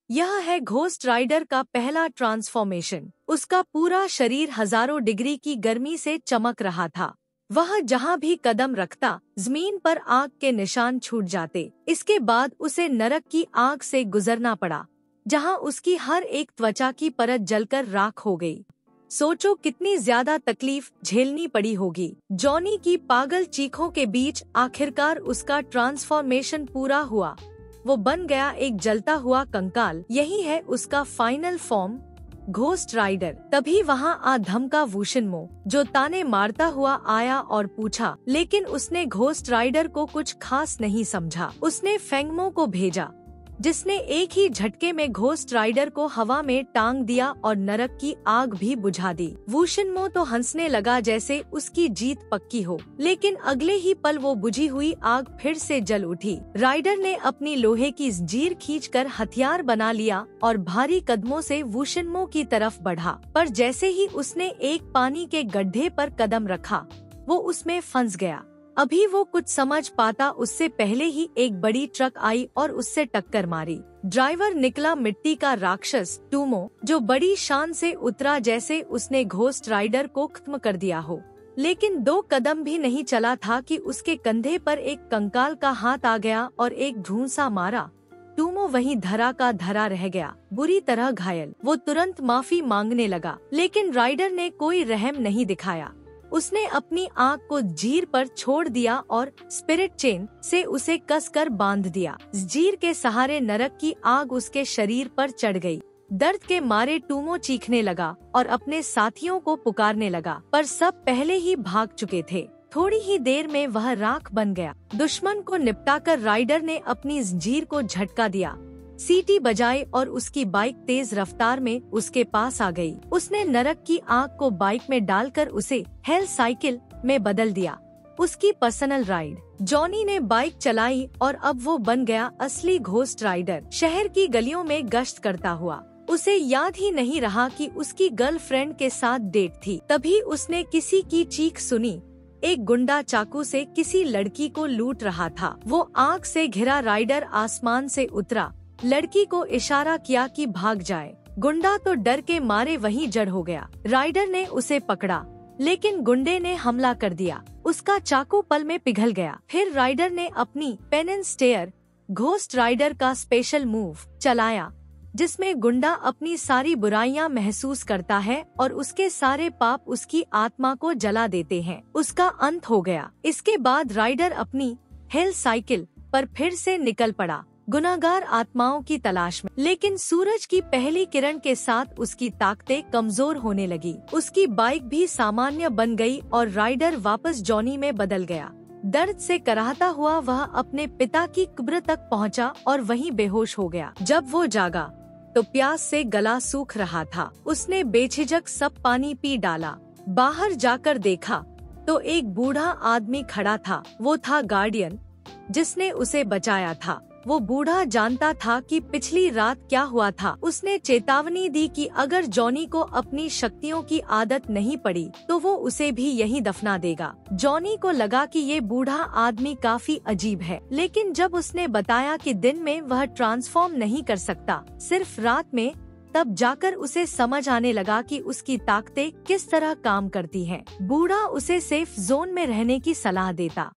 यह है ghost rider का पहला ट्रांसफॉर्मेशन। उसका पूरा शरीर हजारों डिग्री की गर्मी से चमक रहा था। वह जहाँ भी कदम रखता जमीन पर आग के निशान छूट जाते। इसके बाद उसे नरक की आग से गुजरना पड़ा, जहाँ उसकी हर एक त्वचा की परत जलकर राख हो गई। सोचो कितनी ज्यादा तकलीफ झेलनी पड़ी होगी। जॉनी की पागल चीखों के बीच आखिरकार उसका ट्रांसफॉर्मेशन पूरा हुआ। वो बन गया एक जलता हुआ कंकाल। यही है उसका फाइनल फॉर्म, घोस्ट राइडर। तभी वहाँ आ धमका वुशेनमो, जो ताने मारता हुआ आया और पूछा, लेकिन उसने घोस्ट राइडर को कुछ खास नहीं समझा। उसने फेंगमो को भेजा, जिसने एक ही झटके में घोस्ट राइडर को हवा में टांग दिया और नरक की आग भी बुझा दी। वुशेनमो तो हंसने लगा जैसे उसकी जीत पक्की हो, लेकिन अगले ही पल वो बुझी हुई आग फिर से जल उठी। राइडर ने अपनी लोहे की जंजीर खींचकर हथियार बना लिया और भारी कदमों से वुशेनमो की तरफ बढ़ा। पर जैसे ही उसने एक पानी के गड्ढे पर कदम रखा, वो उसमें फंस गया। अभी वो कुछ समझ पाता उससे पहले ही एक बड़ी ट्रक आई और उससे टक्कर मारी। ड्राइवर निकला मिट्टी का राक्षस टूमो, जो बड़ी शान से उतरा जैसे उसने घोस्ट राइडर को खत्म कर दिया हो। लेकिन 2 कदम भी नहीं चला था कि उसके कंधे पर एक कंकाल का हाथ आ गया और एक ढूंसा मारा। टूमो वहीं धरा का धरा रह गया, बुरी तरह घायल। वो तुरंत माफी मांगने लगा, लेकिन राइडर ने कोई रहम नहीं दिखाया। उसने अपनी आंख को जंजीर पर छोड़ दिया और स्पिरिट चेन से उसे कसकर बांध दिया। जंजीर के सहारे नरक की आग उसके शरीर पर चढ़ गई। दर्द के मारे टूमो चीखने लगा और अपने साथियों को पुकारने लगा, पर सब पहले ही भाग चुके थे। थोड़ी ही देर में वह राख बन गया। दुश्मन को निपटाकर राइडर ने अपनी जंजीर को झटका दिया, सीटी बजाई और उसकी बाइक तेज रफ्तार में उसके पास आ गई। उसने नरक की आग को बाइक में डालकर उसे हेल साइकिल में बदल दिया, उसकी पर्सनल राइड। जॉनी ने बाइक चलाई और अब वो बन गया असली घोस्ट राइडर। शहर की गलियों में गश्त करता हुआ। उसे याद ही नहीं रहा कि उसकी गर्लफ्रेंड के साथ डेट थी। तभी उसने किसी की चीख सुनी। एक गुंडा चाकू से किसी लड़की को लूट रहा था। वो आग से घिरा राइडर आसमान से उतरा, लड़की को इशारा किया कि भाग जाए। गुंडा तो डर के मारे वहीं जड़ हो गया। राइडर ने उसे पकड़ा, लेकिन गुंडे ने हमला कर दिया। उसका चाकू पल में पिघल गया। फिर राइडर ने अपनी penance stare ghost rider का स्पेशल मूव चलाया, जिसमें गुंडा अपनी सारी बुराइयां महसूस करता है और उसके सारे पाप उसकी आत्मा को जला देते हैं। उसका अंत हो गया। इसके बाद राइडर अपनी हेल साइकिल पर फिर से निकल पड़ा, गुनाहगार आत्माओं की तलाश में। लेकिन सूरज की पहली किरण के साथ उसकी ताकतें कमजोर होने लगी। उसकी बाइक भी सामान्य बन गई और राइडर वापस जॉनी में बदल गया। दर्द से कराहता हुआ वह अपने पिता की कब्र तक पहुंचा और वहीं बेहोश हो गया। जब वो जागा तो प्यास से गला सूख रहा था। उसने बेझिझक सब पानी पी डाला। बाहर जाकर देखा तो एक बूढ़ा आदमी खड़ा था। वो था गार्डियन, जिसने उसे बचाया था। वो बूढ़ा जानता था कि पिछली रात क्या हुआ था। उसने चेतावनी दी कि अगर जॉनी को अपनी शक्तियों की आदत नहीं पड़ी तो वो उसे भी यहीं दफना देगा। जॉनी को लगा कि ये बूढ़ा आदमी काफी अजीब है, लेकिन जब उसने बताया कि दिन में वह ट्रांसफॉर्म नहीं कर सकता, सिर्फ रात में, तब जाकर उसे समझ आने लगा कि उसकी ताकतें किस तरह काम करती हैं। बूढ़ा उसे सेफ जोन में रहने की सलाह देता।